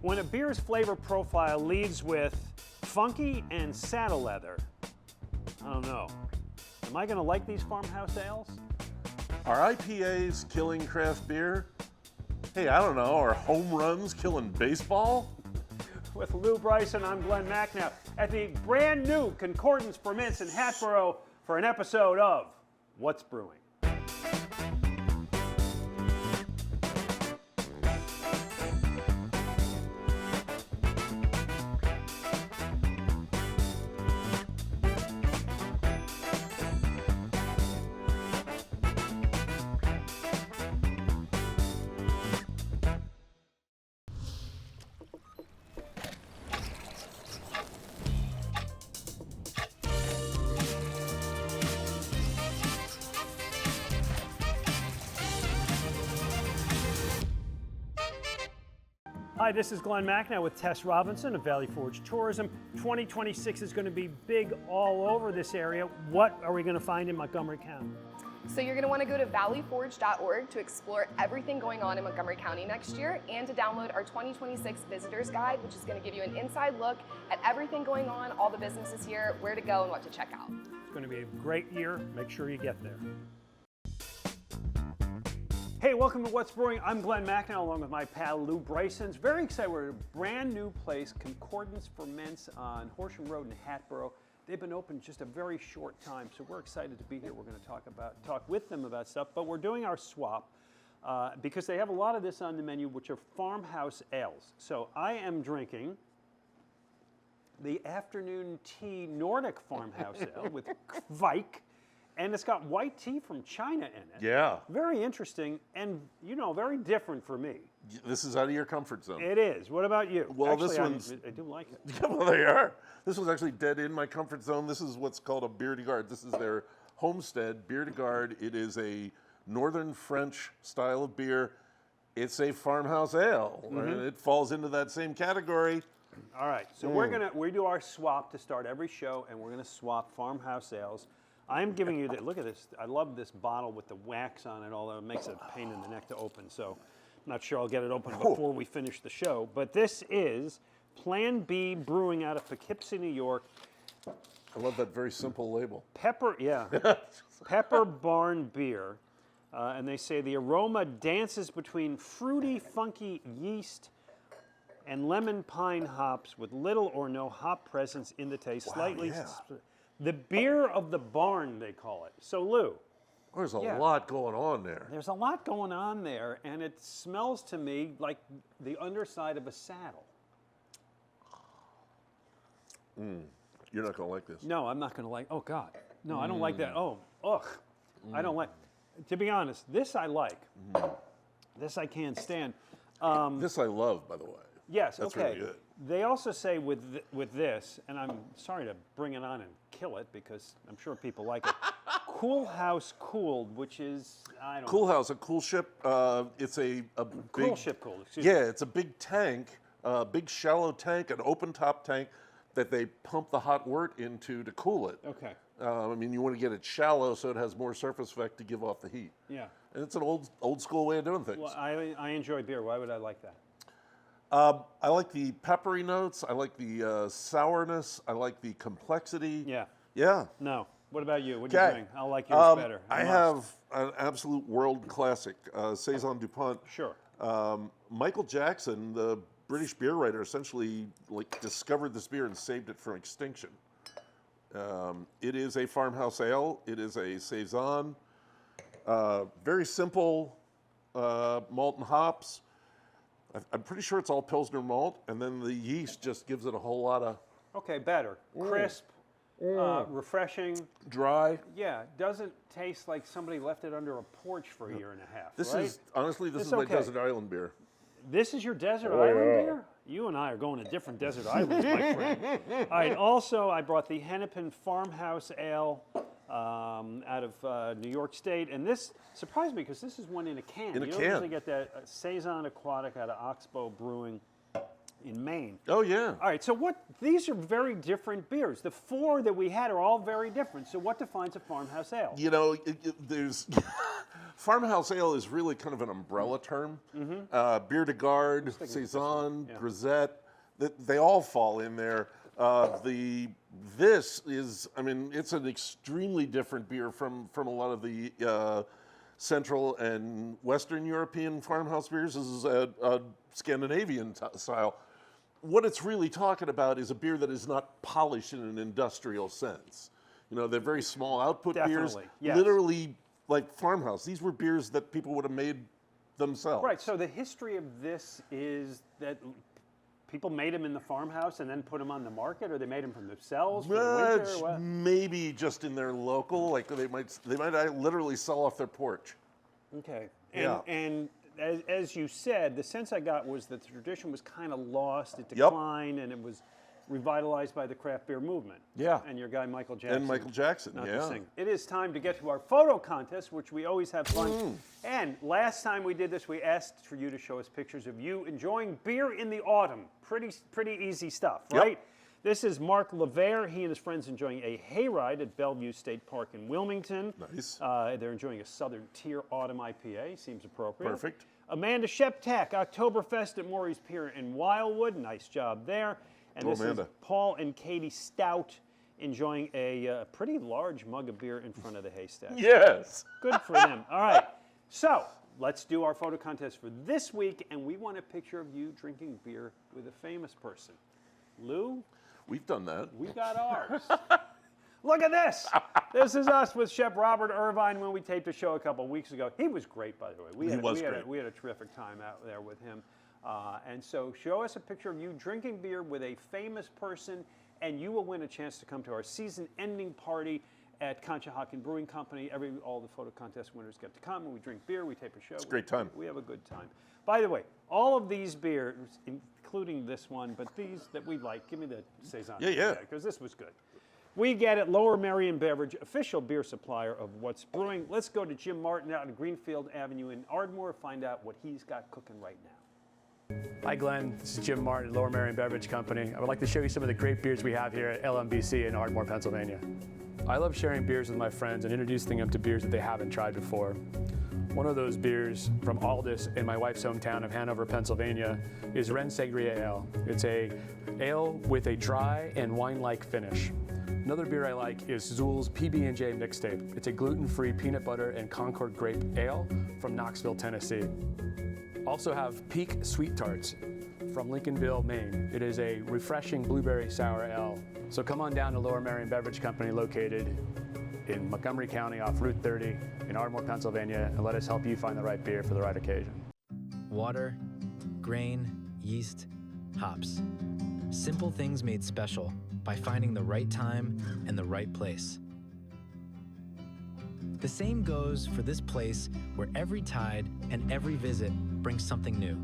When a beer's flavor profile leads with funky and saddle leather, I don't know. Am I going to like these farmhouse ales? Are IPAs killing craft beer? Hey, I don't know. Are home runs killing baseball? With Lew Bryson, I'm Glen Macnow at the brand new Concordance Ferments in Hatboro for an episode of What's Brewing. Hi, this is Glen Macnow with Tess Robinson of Valley Forge Tourism. 2026 is going to be big all over this area. What are we going to find in Montgomery County? So you're going to want to go to valleyforge.org to explore everything going on in Montgomery County next year and to download our 2026 Visitors Guide, which is going to give you an inside look at everything going on, all the businesses here, where to go and what to check out. It's going to be a great year. Make sure you get there. Hey, welcome to What's Brewing. I'm Glen Macnow along with my pal Lew Bryson. Very excited. We're at a brand new place, Concordance Ferments on Horsham Road in Hatboro. They've been open just a very short time, so we're excited to be here. We're going to talk with them about stuff, but we're doing our swap because they have a lot of this on the menu, which are farmhouse ales. So I am drinking the afternoon tea Nordic farmhouse ale with Kvike. And it's got white tea from China in it. Yeah. Very interesting and, you know, very different for me. This is out of your comfort zone. It is. What about you? Well, actually, this one's... I do like it. Yeah, well, they are. This was actually dead in my comfort zone. This is what's called a Bière de Garde. This is their homestead, Bière de Garde. It is a northern French style of beer. It's a farmhouse ale. Mm-hmm. Right? It falls into that same category. All right. So we do our swap to start every show, and we're going to swap farmhouse ales. I'm giving you look at this. I love this bottle with the wax on it, although it makes it a pain in the neck to open. So I'm not sure I'll get it open before we finish the show. But this is Plan B Brewing out of Poughkeepsie, New York. I love that very simple label. Pepper Barn beer. And they say the aroma dances between fruity, funky yeast and lemon pine hops with little or no hop presence in the taste. Wow, Slightly. yeah. The beer of the barn, they call it. So, Lew. There's a lot going on there. There's a lot going on there, and it smells to me like the underside of a saddle. You're not going to like this. No, I'm not going to like. Oh, God. No, I don't like that. Oh, ugh. I don't like. To be honest, this I like. This I can't stand. This I love, by the way. Yes, That's okay. really good. They also say with this, and I'm sorry to bring it on and kill it because I'm sure people like it. Cool House Cooled, which is, I don't know. Cool House, a cool ship. It's a big... Cool ship cooled, excuse me. Yeah, it's a big tank, big shallow tank, an open top tank that they pump the hot wort into to cool it. Okay. I mean, you want to get it shallow so it has more surface effect to give off the heat. Yeah. And it's an old school way of doing things. Well, I enjoy beer. Why would I like that? I like the peppery notes. I like the sourness. I like the complexity. Yeah. Yeah. No. What about you? What do you think? I'll like yours better. I have an absolute world classic, Saison DuPont. Sure. Michael Jackson, the British beer writer, essentially discovered this beer and saved it from extinction. It is a farmhouse ale. It is a Saison. Very simple malt and hops. I'm pretty sure it's all Pilsner malt, and then the yeast just gives it a whole lot of... Okay, better. Crisp, refreshing. Dry. Yeah, doesn't taste like somebody left it under a porch for a year and a half, This right? is, honestly, this It's is my okay. desert island beer. This is your desert island beer? You and I are going to different desert islands, my friend. All right, also, I brought the Hennepin Farmhouse Ale out of New York State. And this surprised me because this is one in a can. In a you can. don't usually get that Saison Aquatic out of Oxbow Brewing in Maine. Oh, yeah. All right, so these are very different beers. The four that we had are all very different. So what defines a farmhouse ale? You know, there's Farmhouse ale is really kind of an umbrella term. Bière de Garde, Saison, Yeah. Grisette, they all fall in there. This is, I mean, it's an extremely different beer from a lot of the Central and Western European farmhouse beers. This is a Scandinavian style. What it's really talking about is a beer that is not polished in an industrial sense. You know, they're very small output beers, Definitely, yes. literally like Farmhouse. These were beers that people would have made themselves. Right, so the history of this is that people made them in the farmhouse and then put them on the market, or they made them from themselves for the winter, or what? Maybe just in their local, like they might literally sell off their porch. Okay, Yeah. and as you said, the sense I got was that the tradition was kind of lost, it Yep. declined, and it was revitalized by the craft beer movement. Yeah. And your guy Michael Jackson. And Michael Jackson, Not yeah. to sing. It is time to get to our photo contest, which we always have fun. Mm. And last time we did this, we asked for you to show us pictures of you enjoying beer in the autumn. Pretty easy stuff, Yep. right? This is Mark Levere. He and his friends enjoying a hayride at Bellevue State Park in Wilmington. Nice. They're enjoying a Southern Tier Autumn IPA. Seems appropriate. Perfect. Amanda Sheptak, Oktoberfest at Maury's Pier in Wildwood. Nice job there. And Go this Amanda. is Paul and Katie Stout enjoying a pretty large mug of beer in front of the haystack. Yes. Good for them. All right. So let's do our photo contest for this week, and we want a picture of you drinking beer with a famous person. Lou, We've done that. we got ours. Look at this. This is us with Chef Robert Irvine when we taped a show a couple weeks ago. He was great, by the way. We had a terrific time out there with him. And so show us a picture of you drinking beer with a famous person, and you will win a chance to come to our season-ending party at Conshohocken Brewing Company. All the photo contest winners get to come, and we drink beer, we tape a show. It's a great time. We have a good time. By the way, all of these beers, including this one, but these that we like, give me the Saison. Yeah. Because this was good. We get at Lower Merion Beverage, official beer supplier of What's Brewing. Let's go to Jim Martin out on Greenfield Avenue in Ardmore, find out what he's got cooking right now. Hi Glenn, this is Jim Martin, Lower Merion Beverage Company. I would like to show you some of the great beers we have here at LMBC in Ardmore, Pennsylvania. I love sharing beers with my friends and introducing them to beers that they haven't tried before. One of those beers from Aldous in my wife's hometown of Hanover, Pennsylvania is Ren Segrier Ale. It's a ale with a dry and wine-like finish. Another beer I like is Zool's PB&J Mixtape. It's a gluten-free peanut butter and Concord grape ale from Knoxville, Tennessee. Also have Peak Sweet Tarts from Lincolnville, Maine. It is a refreshing blueberry sour ale. So come on down to Lower Merion Beverage Company located in Montgomery County off Route 30 in Ardmore, Pennsylvania, and let us help you find the right beer for the right occasion. Water, grain, yeast, hops. Simple things made special by finding the right time and the right place. The same goes for this place where every tide and every visit brings something new.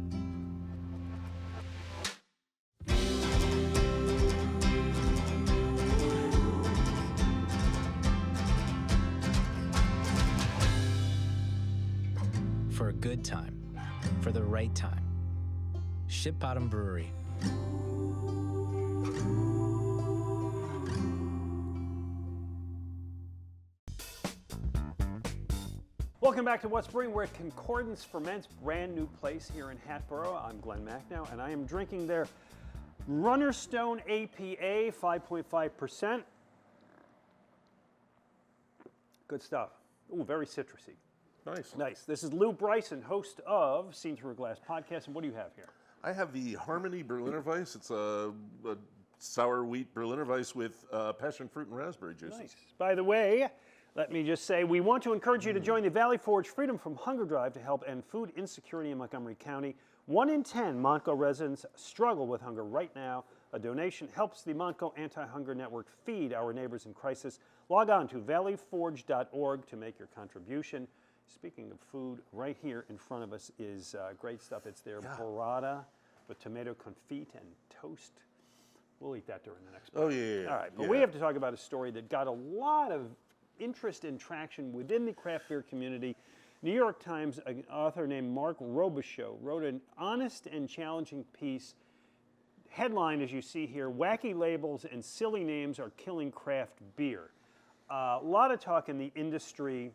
For a good time, for the right time. Ship Bottom Brewery. Welcome back to What's Brewing. We're at Concordance Ferments, brand new place here in Hatboro. I'm Glen Macnow, and I am drinking their Runnerstone APA, 5.5%. Good stuff. Ooh, very citrusy. Nice. Nice. This is Lew Bryson, host of Seen Through a Glass podcast. And what do you have here? I have the Harmony Berliner Weiss. It's a sour wheat Berliner Weiss with passion fruit and raspberry juices. Nice. By the way, let me just say, we want to encourage you to join the Valley Forge Freedom from Hunger Drive to help end food insecurity in Montgomery County. 1 in 10 Montco residents struggle with hunger right now. A donation helps the Montco Anti-Hunger Network feed our neighbors in crisis. Log on to valleyforge.org to make your contribution. Speaking of food, right here in front of us is great stuff. It's their burrata with tomato confit and toast. We'll eat that during the next break. Oh, yeah. All right, but we have to talk about a story that got a lot of interest and traction within the craft beer community. New York Times, an author named Mark Robichaux wrote an honest and challenging piece. Headline, as you see here, wacky labels and silly names are killing craft beer. A lot of talk in the industry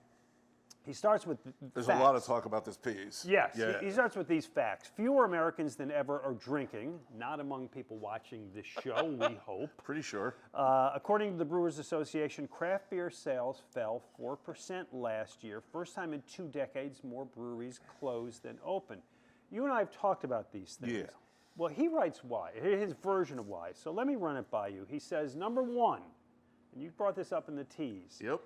He starts with There's facts. a lot of talk about this piece. Yes, Yeah. he starts with these facts. Fewer Americans than ever are drinking, not among people watching this show, we hope. Pretty sure. According to the Brewers Association, craft beer sales fell 4% last year. First time in 2 decades, more breweries closed than open. You and I have talked about these things. Yeah. Well, he writes why, his version of why. So let me run it by you. He says, number one, and you brought this up in the tease. Yep.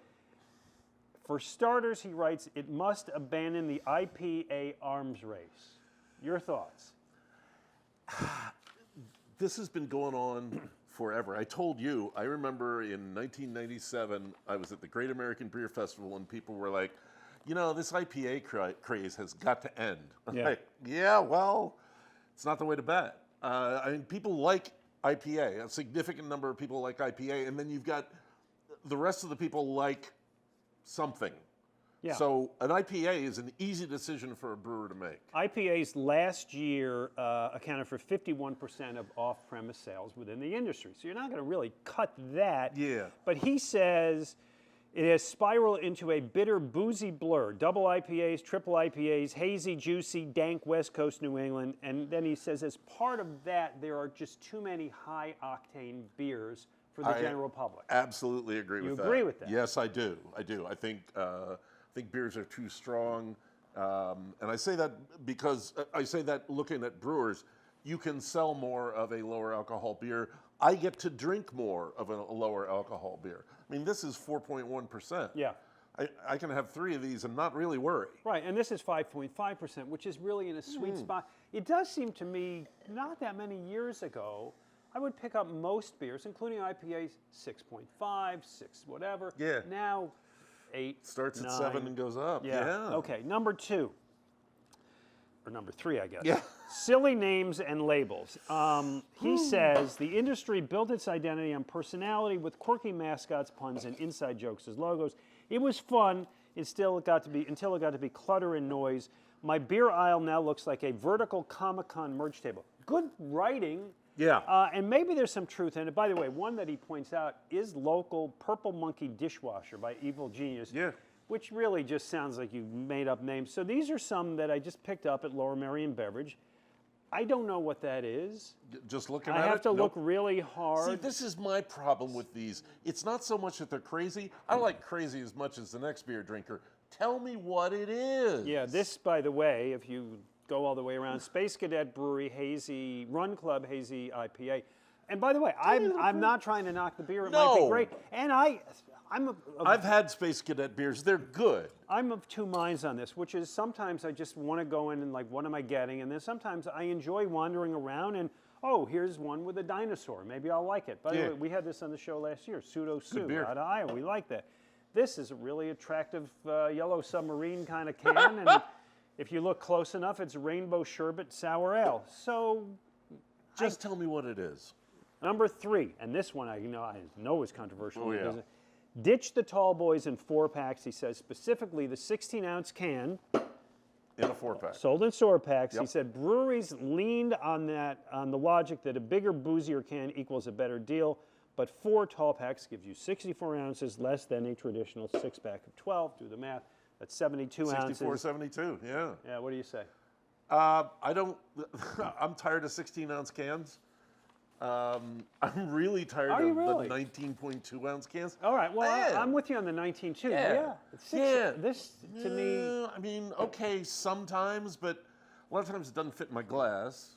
For starters, he writes, it must abandon the IPA arms race. Your thoughts? This has been going on forever. I told you, I remember in 1997, I was at the Great American Beer Festival, and people were like, you know, this IPA craze has got to end. I'm Yeah. like, yeah, well, it's not the way to bet. I mean, people like IPA. A significant number of people like IPA, and then you've got the rest of the people like something. Yeah. So an IPA is an easy decision for a brewer to make. IPAs last year accounted for 51% of off-premise sales within the industry. So you're not going to really cut that. Yeah. But he says it has spiraled into a bitter, boozy blur. Double IPAs, triple IPAs, hazy, juicy, dank West Coast New England. And then he says as part of that, there are just too many high-octane beers for the general public. Absolutely agree with that. You agree with that? Yes, I do. I do. I think beers are too strong, and I say that because I say that looking at brewers, you can sell more of a lower alcohol beer. I get to drink more of a lower alcohol beer. I mean, this is 4.1%. Yeah. I can have 3 of these and not really worry. Right, and this is 5.5%, which is really in a sweet spot. It does seem to me, not that many years ago, I would pick up most beers, including IPAs, 6.5, 6 whatever. Yeah. Now, 8, Starts at 9. 7 and goes up. Yeah. Okay, number 2. Or number 3, I guess. Yeah. Silly names and labels. He says the industry built its identity on personality with quirky mascots, puns, and inside jokes as logos. It was fun until it got to be clutter and noise. My beer aisle now looks like a vertical Comic-Con merch table. Good writing. Yeah. And maybe there's some truth in it. By the way, one that he points out is local Purple Monkey Dishwasher by Evil Genius. Yeah. Which really just sounds like you made up names. So these are some that I just picked up at Lower Merion Beverage. I don't know what that is. Just looking at it? I have to look Nope. really hard. See, this is my problem with these. It's not so much that they're crazy. I like crazy as much as the next beer drinker. Tell me what it is. Yeah, this, by the way, if you go all the way around, Space Cadet Brewery Hazy Run Club Hazy IPA. And by the way, I'm not trying to knock the beer. It might be No. great. And I've had Space Cadet beers. They're good. I'm of two minds on this, which is sometimes I just want to go in and like, what am I getting? And then sometimes I enjoy wandering around and, oh, here's one with a dinosaur. Maybe I'll like it. By the Yeah. way, we had this on the show last year, Pseudo Sue beer. out of Iowa. We like that. This is a really attractive yellow submarine kind of can. And if you look close enough, it's Rainbow Sherbet Sour Ale. So Just tell me what it is. number 3, and this one I know is controversial. Oh, yeah. Ditch the tall boys in 4-packs, he says, specifically the 16-ounce can. In a 4-pack. Sold in store packs. He Yep. said breweries leaned on the logic that a bigger, boozier can equals a better deal, but 4 tall packs gives you 64 ounces less than a traditional 6-pack of 12. Do the math. That's 72 ounces. 64, 72, yeah. Yeah, what do you say? I'm tired of 16-ounce cans. I'm really tired Are of you really? the 19.2 ounce cans. All right, well, Yeah. I'm with you on the 19 too. Yeah. Yeah. This, to me, I mean, okay, sometimes, but a lot of times it doesn't fit in my glass.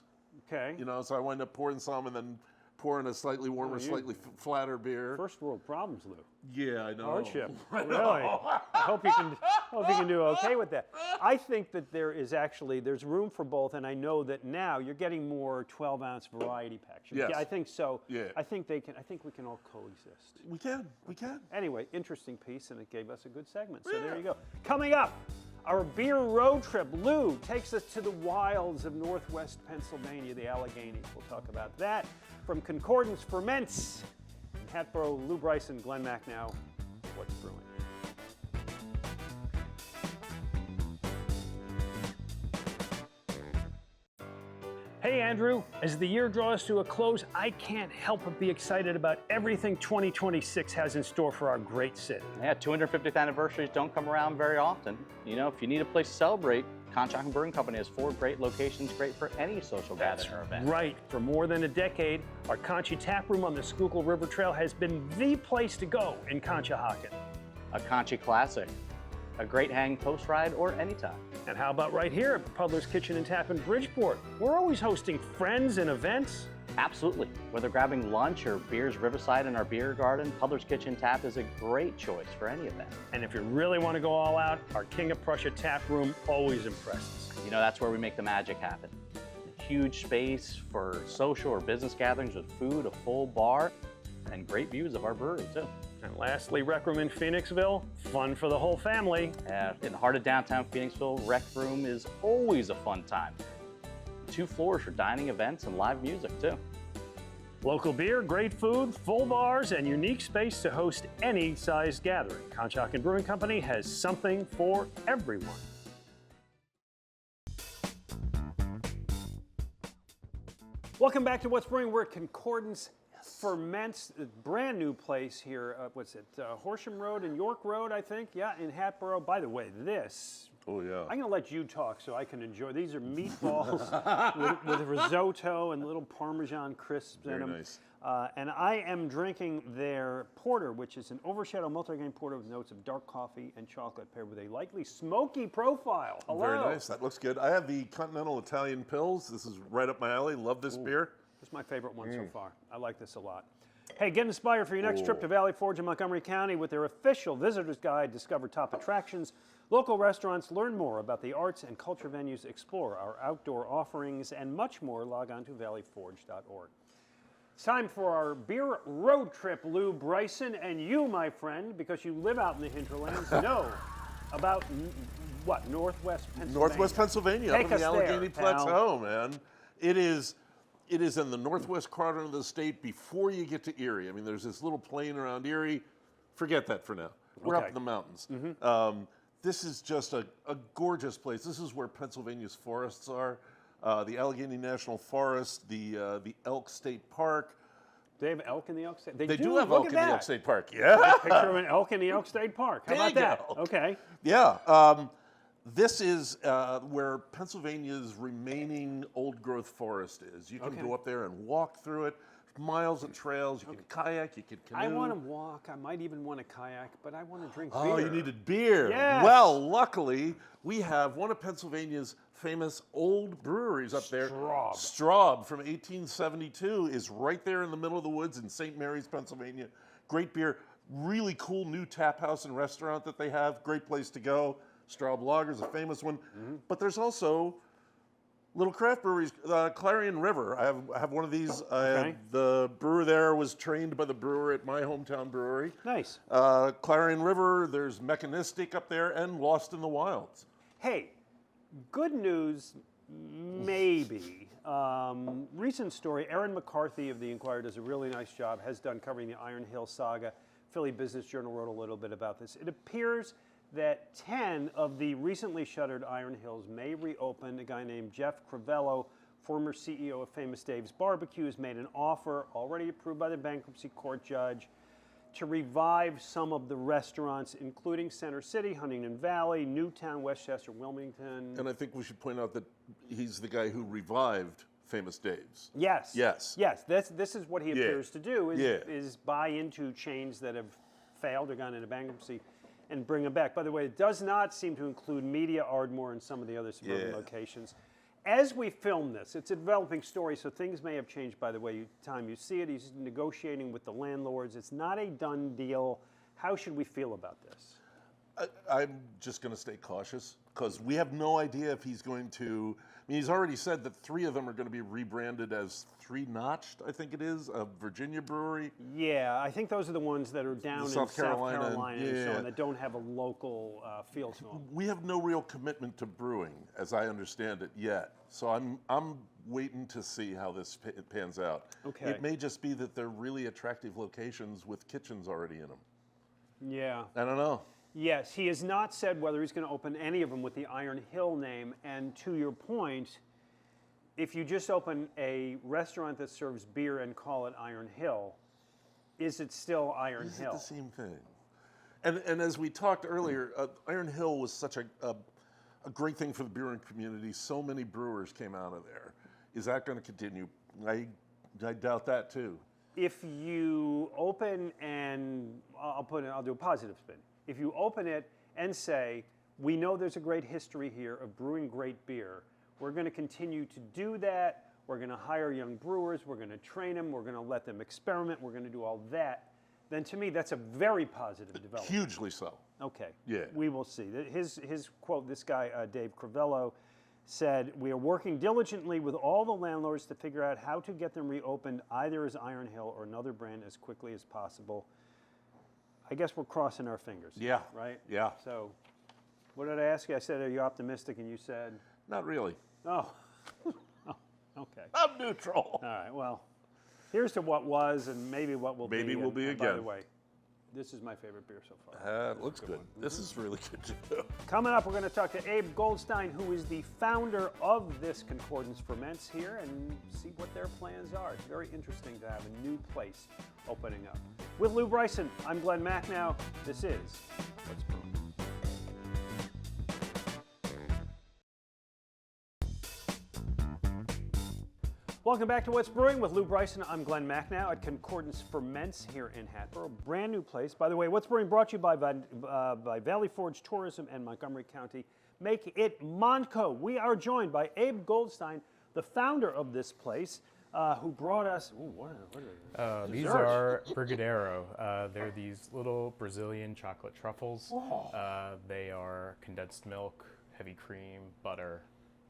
okay. You know, so I wind up pouring some and then pouring a slightly warmer, slightly flatter beer. First world problems, Lou. Yeah, I know. Hardship. I Really. know. I hope you can do okay with that. I think that there's room for both, and I know that now you're getting more 12-ounce variety packs. Yes. I think so. Yeah. I think we can all coexist. We can. Anyway, interesting piece, and it gave us a good segment. So there you go. Coming up, our beer road trip. Lou takes us to the wilds of Northwest Pennsylvania, the Alleghenies. We'll talk about that. From Concordance, Ferments, in Hatboro, Lew Bryson, Glen Macnow. What's brewing? Hey, Andrew. As the year draws to a close, I can't help but be excited about everything 2026 has in store for our great city. Yeah, 250th anniversaries don't come around very often. You know, if you need a place to celebrate, Conshohocken Brewing Company has 4 great locations, great for any social gathering or event. Right. For more than a decade, our Conchi Tap Room on the Schuylkill River Trail has been the place to go in Conshohocken. A Conchi classic, a great hang post ride, or anytime. And how about right here at Puddler's Kitchen and Tap in Bridgeport? We're always hosting friends and events. Absolutely. Whether grabbing lunch or beers riverside in our beer garden, Puddler's Kitchen Tap is a great choice for any event. And if you really want to go all out, our King of Prussia Tap Room always impresses. You know, that's where we make the magic happen. A huge space for social or business gatherings with food, a full bar, and great views of our brewery, too. And lastly, Rec Room in Phoenixville, fun for the whole family. In the heart of downtown Phoenixville, Rec Room is always a fun time. 2 floors for dining events and live music, too. Local beer, great food, full bars, and unique space to host any sized gathering. Conshohocken Brewing Company has something for everyone. Welcome back to What's Brewing. We're at Concordance Ferments, a brand new place here. Horsham Road and York Road, I think. Yeah, in Hatboro. By the way, this. Oh, yeah. I'm going to let you talk so I can enjoy. These are meatballs with risotto and little Parmesan crisps in them. Very nice. And I am drinking their porter, which is an overshadow multi-grain porter with notes of dark coffee and chocolate paired with a lightly smoky profile. Hello. Very nice. That looks good. I have the Continental Italian Pils. This is right up my alley. Love this beer. This is my favorite one so far. I like this a lot. Hey, get inspired for your next trip to Valley Forge in Montgomery County with their official visitor's guide. Discover top attractions, local restaurants, learn more about the arts and culture venues, explore our outdoor offerings, and much more. Log on to valleyforge.org. It's time for our beer road trip, Lew Bryson, and you, my friend, because you live out in the hinterlands, know about what, Northwest Pennsylvania. Northwest Pennsylvania, up Take in the us Allegheny there, Plateau, man. It is in the northwest quadrant of the state before you get to Erie. I mean, there's this little plain around Erie. Forget that for now. We're up Okay. in the mountains. This is just a gorgeous place. This is where Pennsylvania's forests are. The Allegheny National Forest, the Elk State Park. They have elk in the Elk State? They do have Look elk at in the that. Elk State Park. Yeah. Picture of an elk in the Elk State Park. How about Big that? elk. Okay. Yeah. This is where Pennsylvania's remaining old-growth forest is. You can Okay. go up there and walk through it. Miles of trails. You can kayak. You can canoe. I want to walk. I might even want to kayak, but I want to drink beer. Oh, you needed beer. Yes. Well, luckily, we have one of Pennsylvania's famous old breweries up there. Straub. Straub from 1872 is right there in the middle of the woods in St. Mary's, Pennsylvania. Great beer. Really cool new tap house and restaurant that they have. Great place to go. Straub Lager's a famous one. But there's also little craft breweries. Clarion River. I have one of these. Okay. The brewer there was trained by the brewer at my hometown brewery. Nice. Clarion River, there's Mechanistic up there, and Lost in the Wilds. Hey, good news, maybe. Recent story, Aaron McCarthy of the Inquirer does a really nice job, has done covering the Iron Hill saga. Philly Business Journal wrote a little bit about this. It appears that 10 of the recently shuttered Iron Hills may reopen. A guy named Jeff Crivello, former CEO of Famous Dave's Barbecue, has made an offer, already approved by the bankruptcy court judge, to revive some of the restaurants, including Center City, Huntington Valley, Newtown, Westchester, Wilmington. And I think we should point out that he's the guy who revived Famous Dave's. Yes. Yes. Yes. This is what he appears to do, Yeah. is buy into chains that have failed or gone into bankruptcy and bring them back. By the way, it does not seem to include Media, Ardmore, and some of the other suburban locations. As we film this, it's a developing story, so things may have changed by the time you see it. He's negotiating with the landlords. It's not a done deal. How should we feel about this? I'm just going to stay cautious because we have no idea if he's going to. I mean, he's already said that 3 of them are going to be rebranded as Three Notched, I think it is, a Virginia brewery. Yeah, I think those are the ones that are down in South Carolina, and so on, yeah. that don't have a local feel to them. We have no real commitment to brewing, as I understand it, yet. So I'm waiting to see how this pans out. Okay. It may just be that they're really attractive locations with kitchens already in them. Yeah. I don't know. Yes, he has not said whether he's going to open any of them with the Iron Hill name. And to your point, if you just open a restaurant that serves beer and call it Iron Hill, is it still Iron Is Hill? it the same thing? And as we talked earlier, Iron Hill was such a great thing for the brewing community. So many brewers came out of there. Is that going to continue? I doubt that too. If you open and I'll do a positive spin. If you open it and say, we know there's a great history here of brewing great beer. We're going to continue to do that. We're going to hire young brewers. We're going to train them. We're going to let them experiment. We're going to do all that. Then to me, that's a very positive development. Hugely so. Okay. Yeah. We will see. His quote, this guy, Dave Crivello, said, we are working diligently with all the landlords to figure out how to get them reopened either as Iron Hill or another brand as quickly as possible. I guess we're crossing our fingers. Yeah. Right? Yeah. So what did I ask you? I said, are you optimistic? And you said? Not really. Oh. Oh, okay. I'm neutral. All right, well, here's to what was and maybe what will be. Maybe will be and By again. the way, this is my favorite beer so far. It looks good. This is really good too. Coming up, we're going to talk to Abe Goldstein, who is the founder of this Concordance Ferments here, and see what their plans are. It's very interesting to have a new place opening up. With Lew Bryson, I'm Glen Macnow. This is What's Brewing. Welcome back to What's Brewing with Lew Bryson. I'm Glen Macnow at Concordance Ferments here in Hatboro. Brand new place. By the way, What's Brewing brought to you by Valley Forge Tourism and Montgomery County. Make it Montco. We are joined by Abe Goldstein, the founder of this place, who brought us. Ooh, what are These desserts? are Brigadeiro. They're these little Brazilian chocolate truffles. They are condensed milk, heavy cream, butter,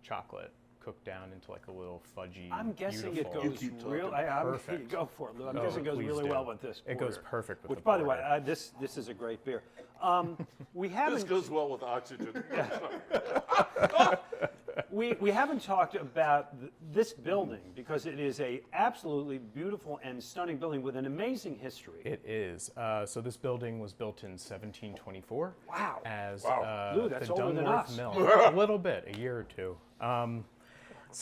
chocolate, cooked down into like a little fudgy. I'm guessing beautiful. it goes real. Perfect. Go for it, Lou. I'm Oh, guessing it goes please really do. well with this. It goes porter. perfect with Which, the by the way, porter. this is a great beer. We haven't. This goes well with oxygen. We haven't talked about this building because it is a absolutely beautiful and stunning building with an amazing history. It is. So this building was built in 1724. Wow. As Lou, that's the older than Dunworth us. Mill. A little bit, a year or two.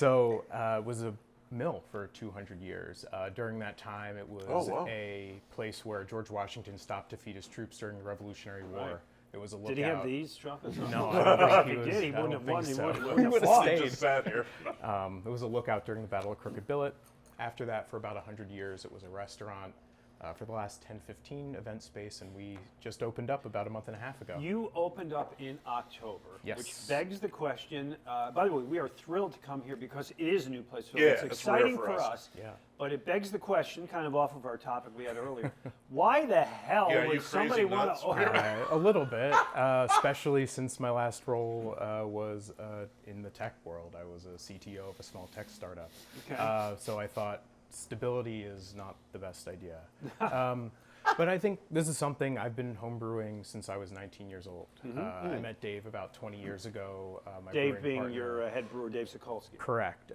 It was a mill for 200 years. During that time, it was a place where George Washington stopped to feed his troops during the Revolutionary War. Right. It was a lookout. Did he have these chocolates? No, I don't think If he was, did, he I wouldn't don't have won. think He so. wouldn't have fought. Just sat here. It was a lookout during the Battle of Crooked Billet. After that, for about 100 years, it was a restaurant. For the last 10-15 event space, and we just opened up about a month and a half ago. You opened up in October, Yes. which begs the question. By the way, we are thrilled to come here because it is a new place. So Yeah, it's it's rare exciting for for us. us. Yeah. But it begs the question, kind of off of our topic we had earlier, why the hell Yeah, you would somebody crazy want nuts. to? A little bit, especially since my last role was in the tech world. I was a CTO of a small tech startup. Okay. So I thought stability is not the best idea. But I think this is something I've been homebrewing since I was 19 years old. I met Dave about 20 years ago. My Dave brewing being partner. your head brewer, Dave Sokolsky. Correct.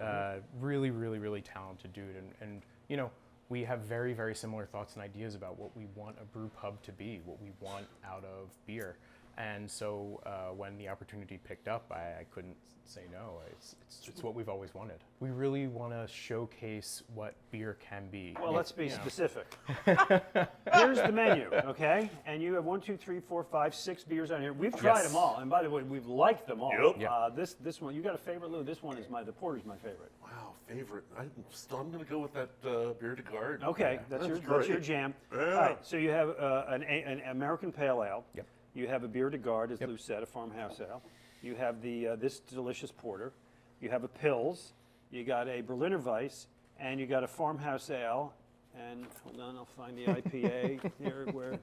Really, really, really talented dude. And you know, we have very, very similar thoughts and ideas about what we want a brew pub to be, what we want out of beer. And so when the opportunity picked up, I couldn't say no. It's what we've always wanted. We really want to showcase what beer can be. Well, let's be specific. Here's the menu, okay? And you have 1, 2, 3, 4, 5, 6 beers on here. We've tried Yes. them all, and by the way, we've liked them all. Yep. This one, you got a favorite, Lou? This one is the porter's my favorite. Wow, favorite. I'm going to go with that beer de garde. Okay, that's your great. jam. Yeah. All right, so you have an American Pale Ale. Yep. You have a beer de garde, as Yep. Lou said, a farmhouse ale. You have this delicious porter. You have a Pils. You got a Berliner Weiss, and you got a farmhouse ale. And hold on, I'll find the IPA here. Where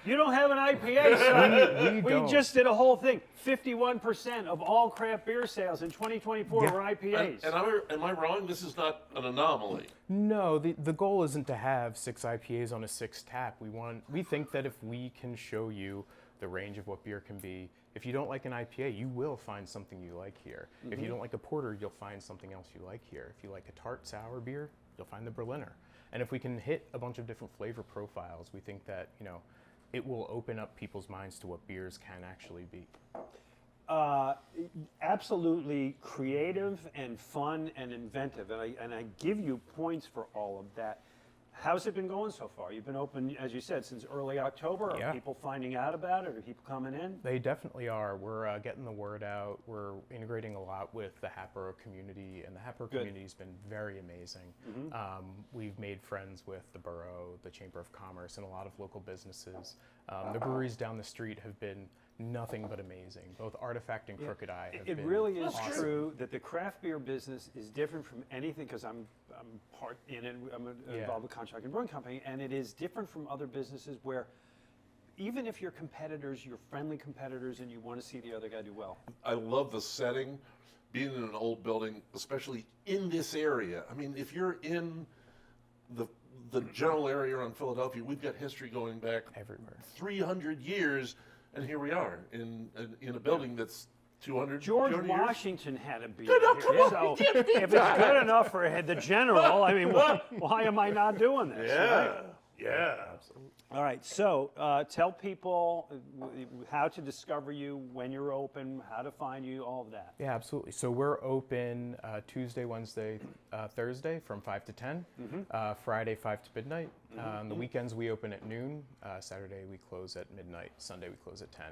you don't have an IPA, son. We don't. just did a whole thing. 51% of all craft beer sales in 2024 Yeah. were IPAs. And am I wrong? This is not an anomaly. No, the goal isn't to have 6 IPAs on a 6 tap. We think that if we can show you the range of what beer can be, if you don't like an IPA, you will find something you like here. If you don't like a porter, you'll find something else you like here. If you like a tart sour beer, you'll find the Berliner. And if we can hit a bunch of different flavor profiles, we think that, it will open up people's minds to what beers can actually be. absolutely creative and fun and inventive, and I give you points for all of that. How's it been going so far? You've been open, as you said, since early October. Are Yeah. people finding out about it? Are people coming in? They definitely are. We're getting the word out. We're integrating a lot with the Hatboro community, and the Hatboro Good. community has been very amazing. We've made friends with the borough, the Chamber of Commerce, and a lot of local businesses. The breweries down the street have been nothing but amazing. Both Artifact and Crooked Eye have It been really is awesome. true that the craft beer business is different from anything, because I'm part in it. I'm involved with Conshohocken Brewing Company, and it is different from other businesses where even if you're competitors, you're friendly competitors, and you want to see the other guy do well. I love the setting, being in an old building, especially in this area. I mean, if you're in the general area around Philadelphia, we've got history going back Everywhere. 300 years, and here we are in a building that's 200 George 200 years. Washington had a beer No, here, come on, so he did if it's that. good enough for the general, I mean, why am I not doing this? right? Yeah. All right, so tell people how to discover you, when you're open, how to find you, all of that. Yeah, absolutely. So we're open Tuesday, Wednesday, Thursday from 5 to 10, Friday 5 to midnight. On the weekends we open at noon. Saturday we close at midnight. Sunday we close at 10.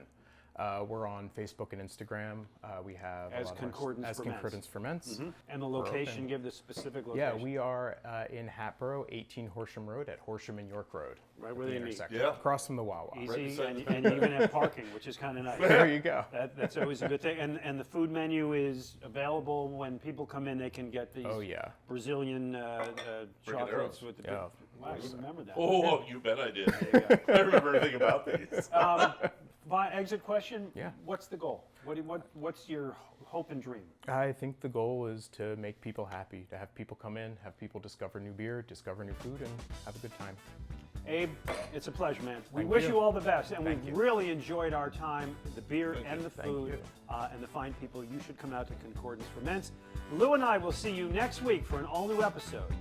We're on Facebook and Instagram. We have As a lot of Concordance as Ferments. Concordance Ferments. And the location, give the specific Yeah, location. we are in Hatboro, 18 Horsham Road at Horsham and York Road. Right at where the they meet. intersection, Yeah. across from the Wawa. Easy, beside and you even have parking, which is kind of nice. There you go. That's always a good thing. And the food menu is available when people come in. They can get these Oh yeah. Brazilian chocolates Brigadeiros. with the Yeah. wow, you remember that. Oh, you bet I did. I remember everything about these. Exit question. Yeah. What's the goal? What's your hope and dream? I think the goal is to make people happy, to have people come in, have people discover new beer, discover new food, and have a good time. Abe, it's a pleasure, man. We Thank wish you. you all the best, and Thank we've you. really enjoyed our time, the beer and the Thank food, you. and the fine people. You should come out to Concordance Ferments. Lou and I will see you next week for an all-new episode